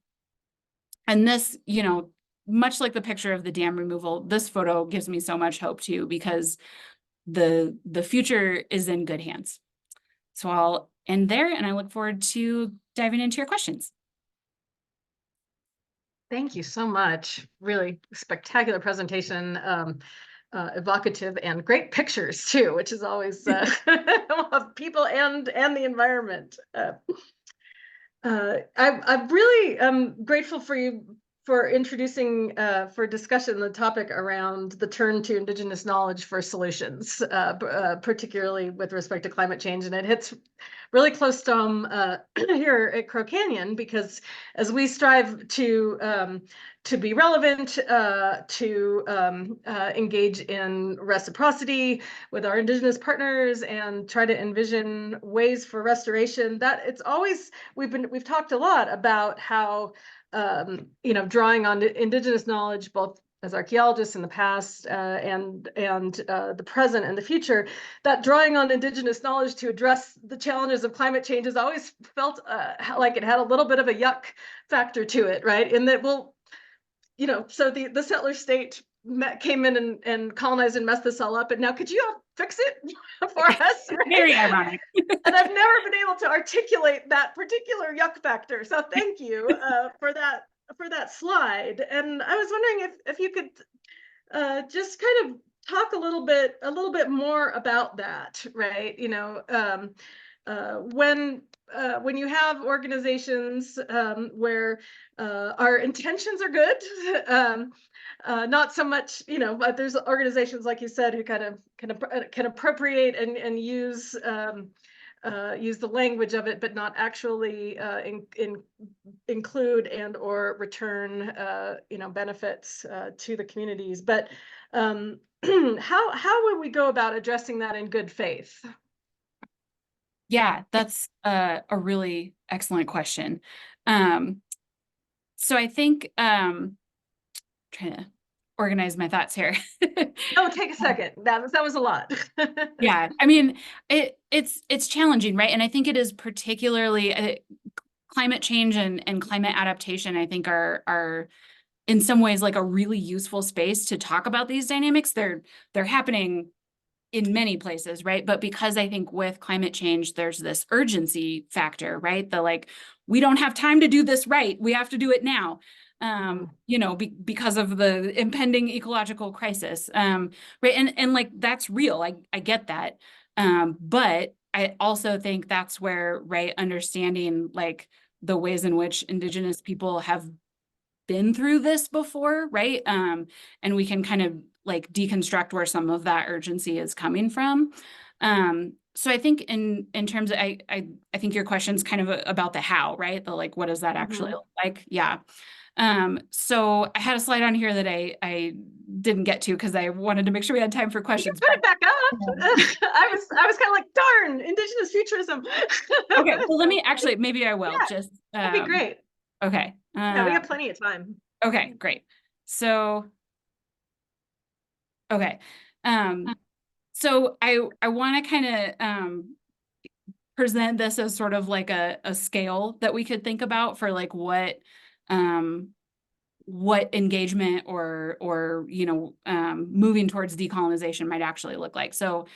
this, you know, much like the picture of the dam removal, this photo gives me so much hope too, because the future is in good hands. So I'll end there and I look forward to diving into your questions. Thank you so much. Really spectacular presentation, evocative and great pictures too, which is always of people and the environment. I'm really grateful for you for introducing for discussion the topic around the turn to Indigenous knowledge for solutions, particularly with respect to climate change. And it hits really close to here at Crow Canyon, because as we strive to be relevant, to engage in reciprocity with our Indigenous partners and try to envision ways for restoration, that it's always, we've talked a lot about how you know, drawing on Indigenous knowledge, both as archaeologists in the past and the present and the future, that drawing on Indigenous knowledge to address the challenges of climate change has always felt like it had a little bit of a yuck factor to it, right? In that, well, you know, so the settler state came in and colonized and messed this all up, and now could you all fix it for us? Right? Very ironic. And I've never been able to articulate that particular yuck factor. So thank you for that slide. And I was wondering if you could just kind of talk a little bit more about that, right? You know, when you have organizations where our intentions are good, not so much, you know, but there's organizations, like you said, who kind of can appropriate and use the language of it, but not actually include and or return, you know, benefits to the communities. But how would we go about addressing that in good faith? Yeah, that's a really excellent question. So I think trying to organize my thoughts here. No, take a second. That was a lot. Yeah, I mean, it's challenging, right? And I think it is particularly climate change and climate adaptation, I think are in some ways like a really useful space to talk about these dynamics. They're happening in many places, right? But because I think with climate change, there's this urgency factor, right? The like, we don't have time to do this right. We have to do it now. You know, because of the impending ecological crisis. Right. And like, that's real. I get that. But I also think that's where, right, understanding like the ways in which Indigenous people have been through this before, right? And we can kind of like deconstruct where some of that urgency is coming from. So I think in terms of, I think your question's kind of about the how, right? The like, what does that actually look like? Yeah. So I had a slide on here that I didn't get to because I wanted to make sure we had time for questions. Put it back up. I was kind of like, darn, Indigenous futurism. Okay, well, let me actually, maybe I will just. That'd be great. Okay. Yeah, we got plenty of time. Okay, great. So, okay. So I want to kind of present this as sort of like a scale that we could think about for like what engagement or you know moving towards decolonization might actually look like. So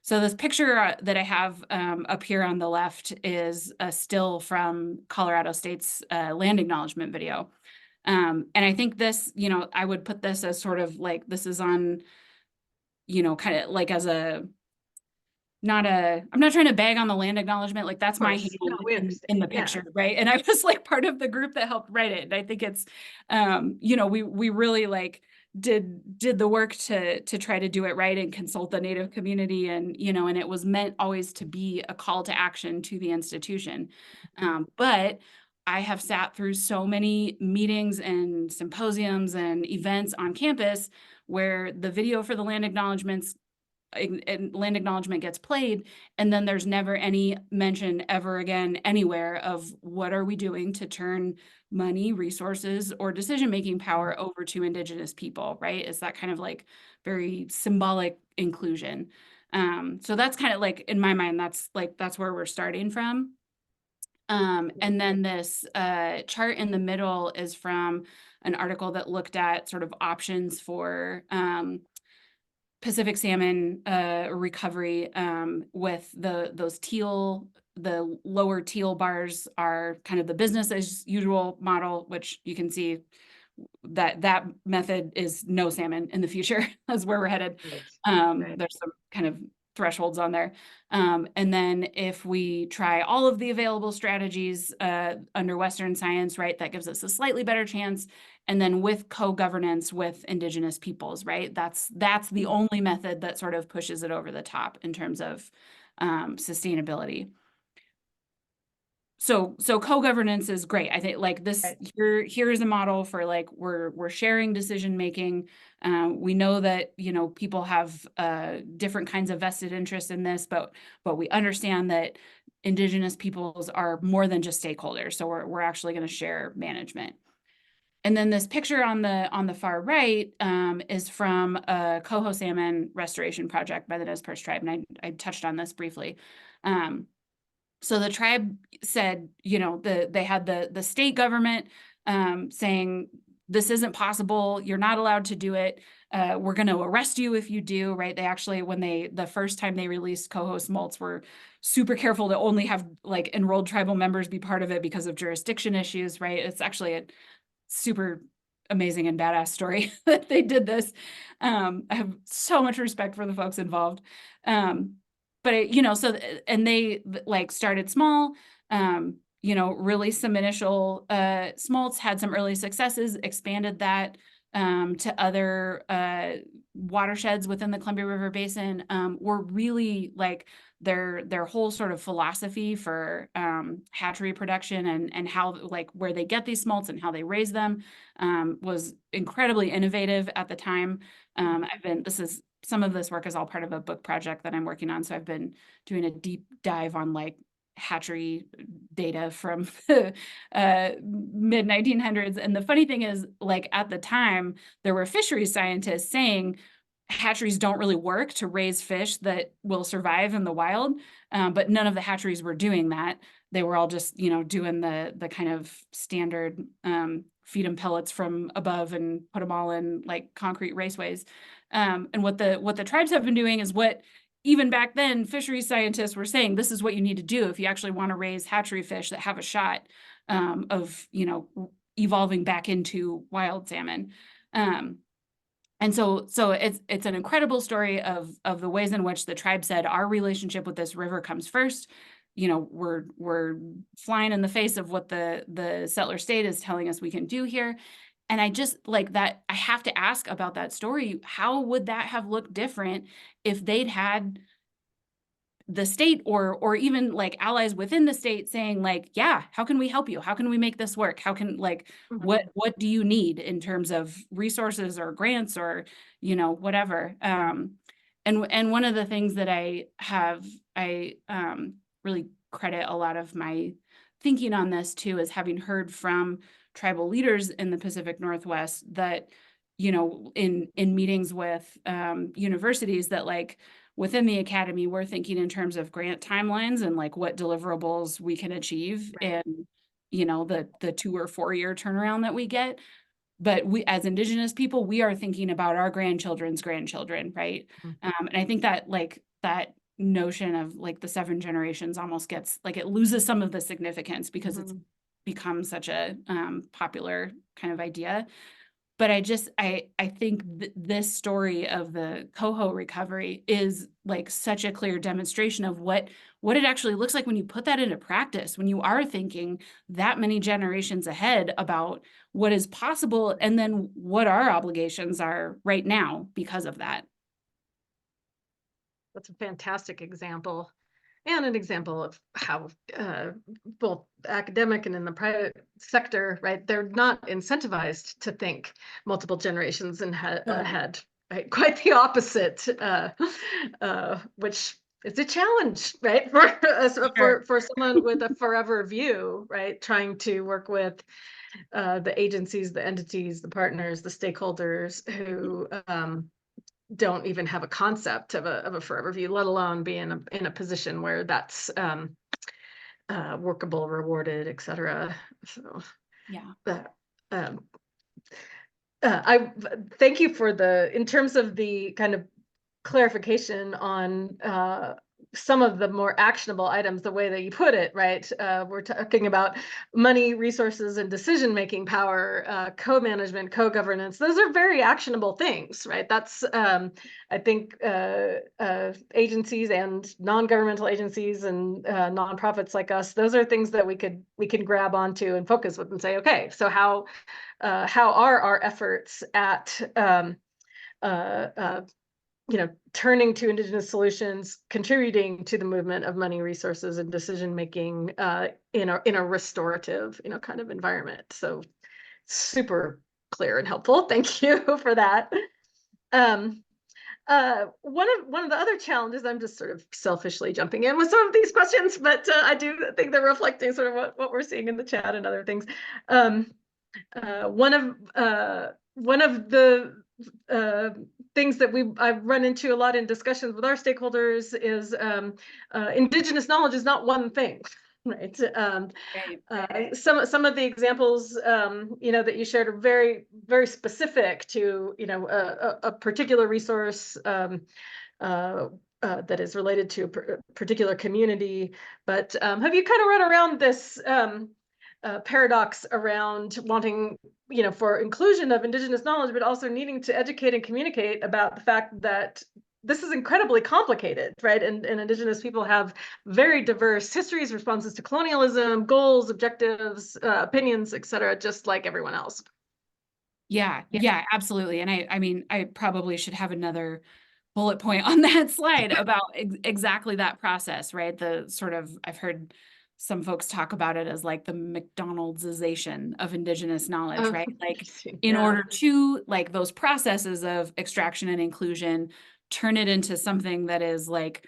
this picture that I have up here on the left is a still from Colorado State's land acknowledgement video. And I think this, you know, I would put this as sort of like, this is on, you know, kind of like as a, I'm not trying to bag on the land acknowledgement, like that's my hand in the picture, right? And I was like part of the group that helped write it. And I think it's, you know, we really like did the work to try to do it right and consult the Native community, and, you know, and it was meant always to be a call to action to the institution. But I have sat through so many meetings and symposiums and events on campus where the video for the land acknowledgements and land acknowledgement gets played, and then there's never any mention ever again anywhere of what are we doing to turn money, resources, or decision-making power over to Indigenous people, right? It's that kind of like very symbolic inclusion. So that's kind of like, in my mind, that's where we're starting from. And then this chart in the middle is from an article that looked at sort of options for Pacific salmon recovery with those teal, the lower teal bars are kind of the business as usual model, which you can see that method is no salmon in the future. That's where we're headed. There's some kind of thresholds on there. And then if we try all of the available strategies under Western science, right, that gives us a slightly better chance. And then with co-governance with Indigenous peoples, right, that's the only method that sort of pushes it over the top in terms of sustainability. So co-governance is great. I think like this here's a model for like we're sharing decision making. We know that, you know, people have different kinds of vested interest in this, but we understand that Indigenous peoples are more than just stakeholders. So we're actually going to share management. And then this picture on the far right is from a coho salmon restoration project by the Nez Perce tribe, and I touched on this briefly. So the tribe said, you know, they had the state government saying, this isn't possible. You're not allowed to do it. We're going to arrest you if you do, right? They actually, when the first time they released coho smolts, were super careful to only have like enrolled tribal members be part of it because of jurisdiction issues, right? It's actually a super amazing and badass story that they did this. I have so much respect for the folks involved. But you know, so, and they like started small, you know, released some initial smolts, had some early successes, expanded that to other watersheds within the Columbia River Basin. Were really like their whole sort of philosophy for hatchery production and how like where they get these smolts and how they raise them was incredibly innovative at the time. Some of this work is all part of a book project that I'm working on. So I've been doing a deep dive on like hatchery data from the mid 1900s. And the funny thing is, like at the time, there were fisheries scientists saying hatcheries don't really work to raise fish that will survive in the wild. But none of the hatcheries were doing that. They were all just, you know, doing the kind of standard feed them pellets from above and put them all in like concrete raceways. And what the tribes have been doing is what even back then, fisheries scientists were saying this is what you need to do if you actually want to raise hatchery fish that have a shot of, you know, evolving back into wild salmon. And so it's an incredible story of the ways in which the tribe said our relationship with this river comes first. You know, we're flying in the face of what the settler state is telling us we can do here. And I just like that, I have to ask about that story. How would that have looked different if they'd had the state or even like allies within the state saying like, yeah, how can we help you? How can we make this work? How can like, what do you need in terms of resources or grants or, you know, whatever. And one of the things that I really credit a lot of my thinking on this too is having heard from tribal leaders in the Pacific Northwest that, you know, in meetings with universities that like, within the academy, we're thinking in terms of grant timelines and like what deliverables we can achieve and, you know, the 2 or 4 year turnaround that we get. But we, as Indigenous people, we are thinking about our grandchildren's grandchildren, right? And I think that like that notion of like the 7 generations almost gets like it loses some of the significance because it's become such a popular kind of idea. But I think this story of the coho recovery is like such a clear demonstration of what it actually looks like when you put that into practice, when you are thinking that many generations ahead about what is possible and then what our obligations are right now because of that. That's a fantastic example. And an example of how both academic and in the private sector, right, they're not incentivized to think multiple generations ahead, right? Quite the opposite, which is a challenge, right, for someone with a forever view, right, trying to work with the agencies, the entities, the partners, the stakeholders who don't even have a concept of a forever view, let alone be in a position where that's workable, rewarded, etc. So yeah. I thank you for in terms of the kind of clarification on some of the more actionable items, the way that you put it, right? We're talking about money, resources, and decision-making power, co-management, co-governance. Those are very actionable things, right? That's, I think, agencies and non-governmental agencies and nonprofits like us, those are things that we can grab onto and focus with and say, okay, so how are our efforts at you know, turning to Indigenous solutions, contributing to the movement of money, resources, and decision making in a restorative, you know, kind of environment. So super clear and helpful. Thank you for that. One of the other challenges, I'm just sort of selfishly jumping in with some of these questions, but I do think they're reflecting sort of what we're seeing in the chat and other things. One of the things that I've run into a lot in discussions with our stakeholders is Indigenous knowledge is not one thing, right? Some of the examples you know that you shared are very, very specific to, you know, a particular resource that is related to a particular community. But have you kind of run around this paradox around wanting, you know, for inclusion of Indigenous knowledge, but also needing to educate and communicate about the fact that this is incredibly complicated, right? And Indigenous people have very diverse histories, responses to colonialism, goals, objectives, opinions, etc., just like everyone else. Yeah, absolutely. And I mean, I probably should have another bullet point on that slide about exactly that process, right? The sort of, I've heard some folks talk about it as like the McDonald'sization of Indigenous knowledge, right? Like in order to like those processes of extraction and inclusion, turn it into something that is like,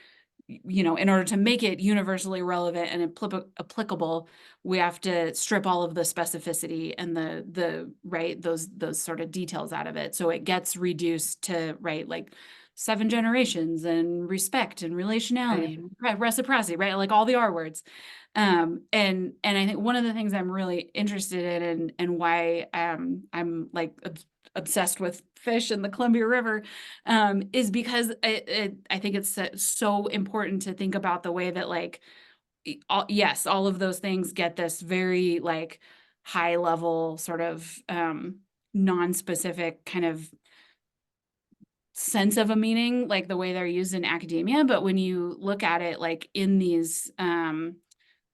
you know, in order to make it universally relevant and applicable, we have to strip all of the specificity and the right, those sort of details out of it. So it gets reduced to, right, like 7 generations and respect and relationality, and reciprocity, right? Like all the R words. And I think one of the things I'm really interested in and why I'm like obsessed with fish in the Columbia River, is because I think it's so important to think about the way that like, yes, all of those things get this very like high level sort of non-specific kind of sense of a meaning, like the way they're used in academia. But when you look at it like in these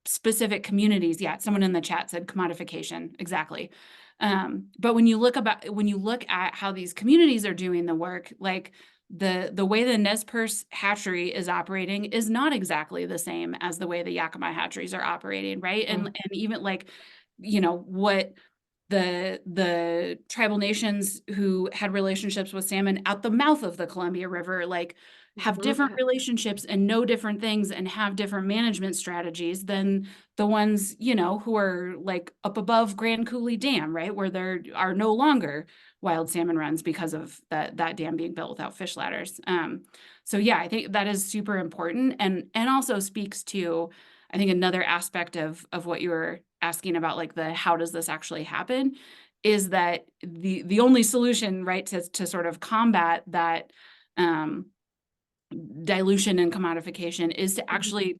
specific communities, yeah, someone in the chat said commodification, exactly. But when you look at how these communities are doing the work, like the way the Nez Perce hatchery is operating is not exactly the same as the way the Yakima hatcheries are operating, right? And even like, you know, what the tribal nations who had relationships with salmon at the mouth of the Columbia River, like have different relationships and know different things and have different management strategies than the ones, you know, who are like up above Grand Coulee Dam, right? Where there are no longer wild salmon runs because of that dam being built without fish ladders. So yeah, I think that is super important and also speaks to, I think, another aspect of what you were asking about, like the how does this actually happen, is that the only solution, right, to sort of combat that dilution and commodification is to actually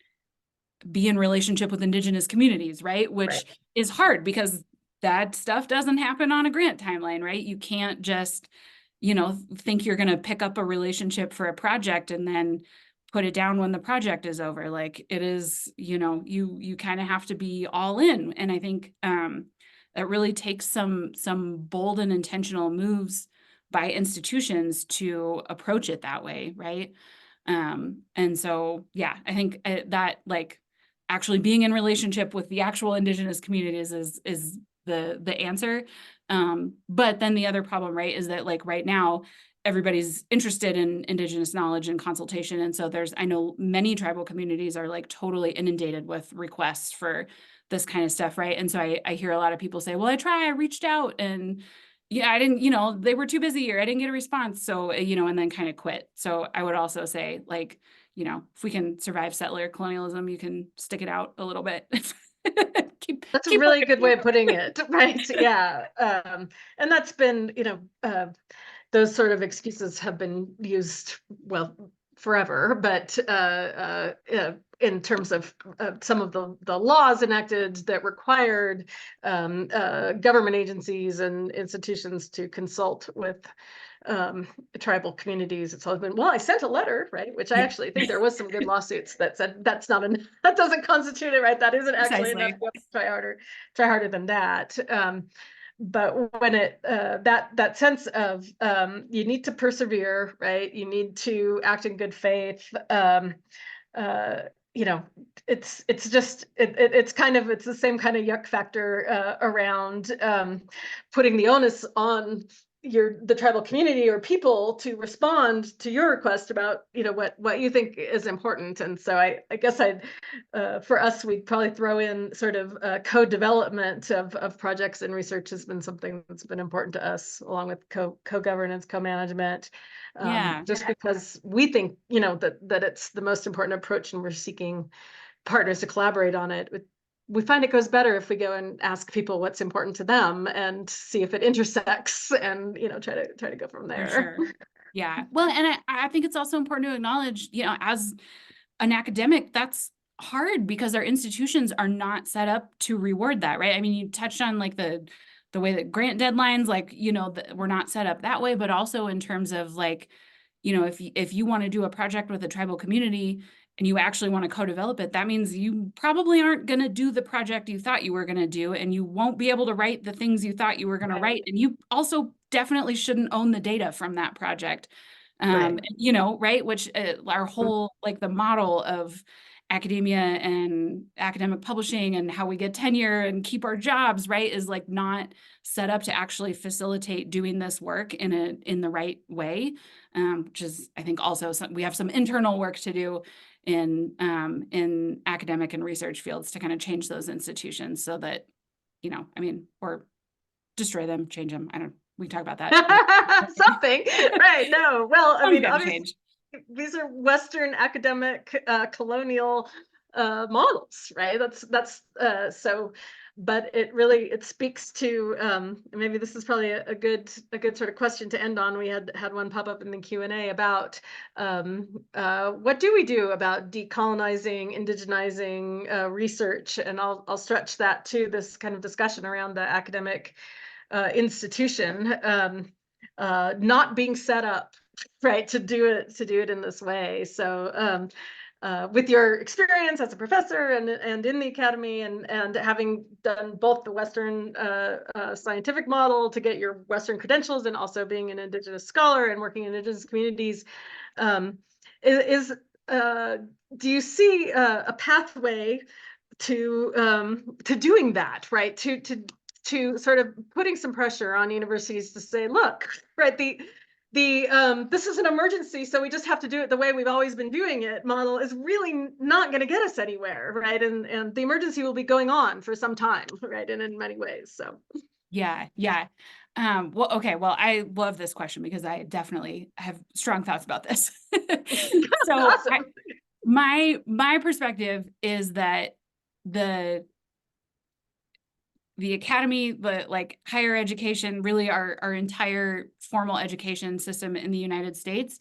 be in relationship with Indigenous communities, right? Which is hard because that stuff doesn't happen on a grant timeline, right? You can't just, you know, think you're going to pick up a relationship for a project and then put it down when the project is over. Like it is, you know, you kind of have to be all in. And I think that really takes some bold and intentional moves by institutions to approach it that way, right? And so, yeah, I think that like actually being in relationship with the actual Indigenous communities is the answer. But then the other problem, right, is that like right now, everybody's interested in Indigenous knowledge and consultation. And so I know many tribal communities are like totally inundated with requests for this kind of stuff, right? And so I hear a lot of people say, well, I reached out and yeah, I didn't, you know, they were too busy or I didn't get a response. So, you know, and then kind of quit. So I would also say like, you know, if we can survive settler colonialism, you can stick it out a little bit. That's a really good way of putting it, right? Yeah. And that's been, you know, those sort of excuses have been used, well, forever, but in terms of some of the laws enacted that required government agencies and institutions to consult with tribal communities, it's always been, well, I sent a letter, right? Which I actually think there was some good lawsuits that said that's not enough, that doesn't constitute it, right? That isn't actually enough. You have to try harder than that. But when it that sense of you need to persevere, right? You need to act in good faith. You know, it's just it's the same kind of yuck factor around putting the onus on the tribal community or people to respond to your request about, you know, what you think is important. And so I guess for us, we'd probably throw in sort of co-development of projects, and research has been something that's been important to us, along with co-governance, co-management. Just because we think, you know, that it's the most important approach and we're seeking partners to collaborate on it. We find it goes better if we go and ask people what's important to them and see if it intersects, and, you know, try to go from there. For sure. Yeah. Well, and I think it's also important to acknowledge, you know, as an academic, that's hard because our institutions are not set up to reward that, right? I mean, you touched on like the way that grant deadlines, like, you know, we're not set up that way, but also in terms of like, you know, if you want to do a project with a tribal community and you actually want to co-develop it, that means you probably aren't going to do the project you thought you were going to do, and you won't be able to write the things you thought you were going to write. And you also definitely shouldn't own the data from that project. You know, right? Which our whole, like the model of academia and academic publishing and how we get tenure and keep our jobs, right, is like not set up to actually facilitate doing this work in the right way, which is, I think, also we have some internal work to do in academic and research fields to kind of change those institutions so that, you know, I mean, or destroy them, change them. I don't, we talk about that. Something, right? No, well, I mean, obviously, change. These are Western academic colonial models, right? So, but it speaks to maybe this is probably a good sort of question to end on. We had one pop up in the Q&A about what do we do about decolonizing, indigenizing research, and I'll stretch that to this kind of discussion around the academic institution not being set up, right, to do it in this way. So with your experience as a professor and in the academy, and having done both the Western scientific model to get your Western credentials, and also being an Indigenous scholar and working in Indigenous communities, do you see a pathway to doing that, right? To sort of putting some pressure on universities to say, look, right, this is an emergency, so we just have to do it the way we've always been doing it model is really not going to get us anywhere, right? And the emergency will be going on for some time, right? And in many ways, so. Yeah. Well, okay. Well, I love this question because I definitely have strong thoughts about this. So Awesome. my perspective is that the academy, the like higher education, really our entire formal education system in the United States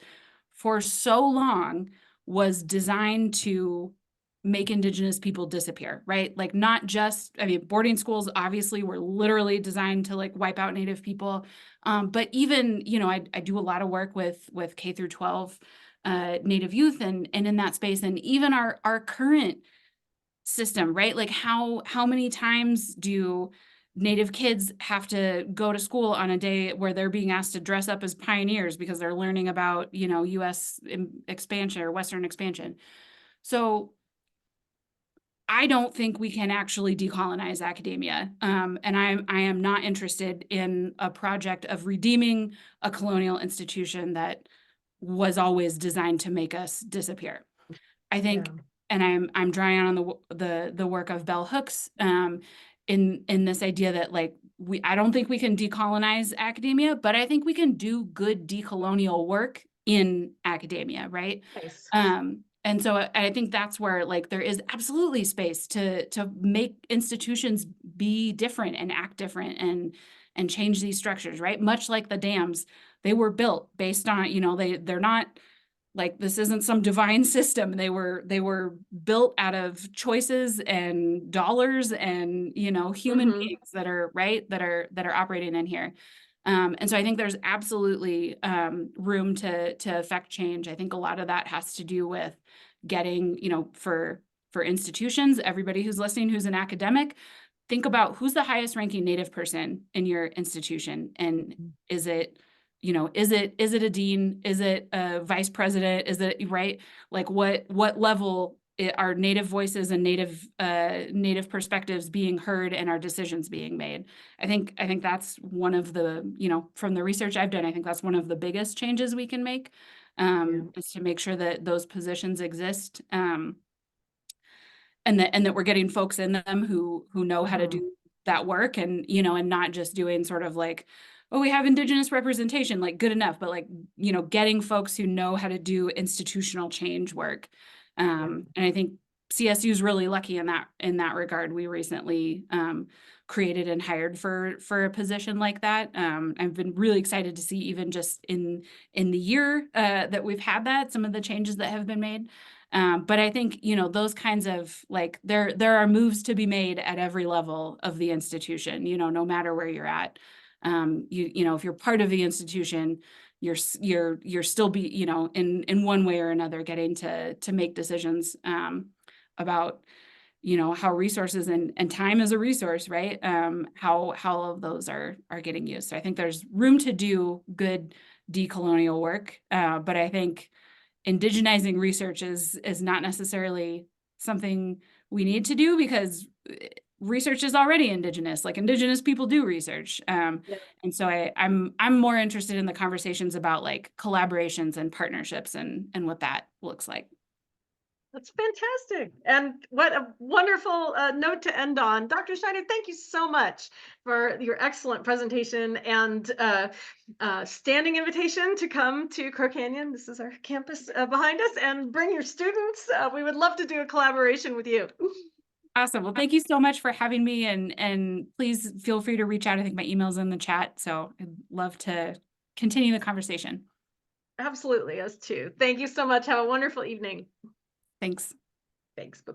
for so long was designed to make Indigenous people disappear, right? Like not just, I mean, boarding schools obviously were literally designed to like wipe out Native people. But even, you know, I do a lot of work with K through 12 Native youth and in that space. And even our current system, right? Like how many times do Native kids have to go to school on a day where they're being asked to dress up as pioneers because they're learning about, you know, US expansion or Western expansion? So I don't think we can actually decolonize academia. And I am not interested in a project of redeeming a colonial institution that was always designed to make us disappear. I think, and I'm drawing on the work of Bell Hooks in this idea that like I don't think we can decolonize academia, but I think we can do good decolonial work in academia, right? Nice. And so I think that's where like there is absolutely space to make institutions be different and act different and change these structures, right? Much like the dams, they were built based on, you know, they're not like this isn't some divine system. They were built out of choices and dollars and, you know, human beings that are right that are operating in here. And so I think there's absolutely room to affect change. I think a lot of that has to do with getting, you know, for institutions, everybody who's listening, who's an academic, think about who's the highest ranking Native person in your institution. And is it, you know, is it a dean? Is it a vice president? Is it right? Like what level are Native voices and Native perspectives being heard and our decisions being made? I think that's one of the, you know, from the research I've done, I think that's one of the biggest changes we can make, is to make sure that those positions exist, and that we're getting folks in them who know how to do that work, and, you know, and not just doing sort of like, oh, we have Indigenous representation, like good enough, but like, you know, getting folks who know how to do institutional change work. And I think CSU is really lucky in that regard. We recently created and hired for a position like that. I've been really excited to see even just in the year that we've had that, some of the changes that have been made. But I think, you know, those kinds of like there are moves to be made at every level of the institution, you know, no matter where you're at. You know, if you're part of the institution, you're still be, you know, in one way or another getting to make decisions about, you know, how resources and time is a resource, right? How all of those are getting used. So I think there's room to do good decolonial work, but I think indigenizing research is not necessarily something we need to do because research is already Indigenous, like Indigenous people do research. And so I'm more interested in the conversations about like collaborations and partnerships and what that looks like. That's fantastic. And what a wonderful note to end on. Dr. Schneider, thank you so much for your excellent presentation and standing invitation to come to Crow Canyon. This is our campus behind us, and bring your students. We would love to do a collaboration with you. Awesome. Well, thank you so much for having me, and please feel free to reach out. I think my email's in the chat, so I'd love to continue the conversation. Absolutely, us too. Thank you so much. Have a wonderful evening. Thanks. Thanks. Bye.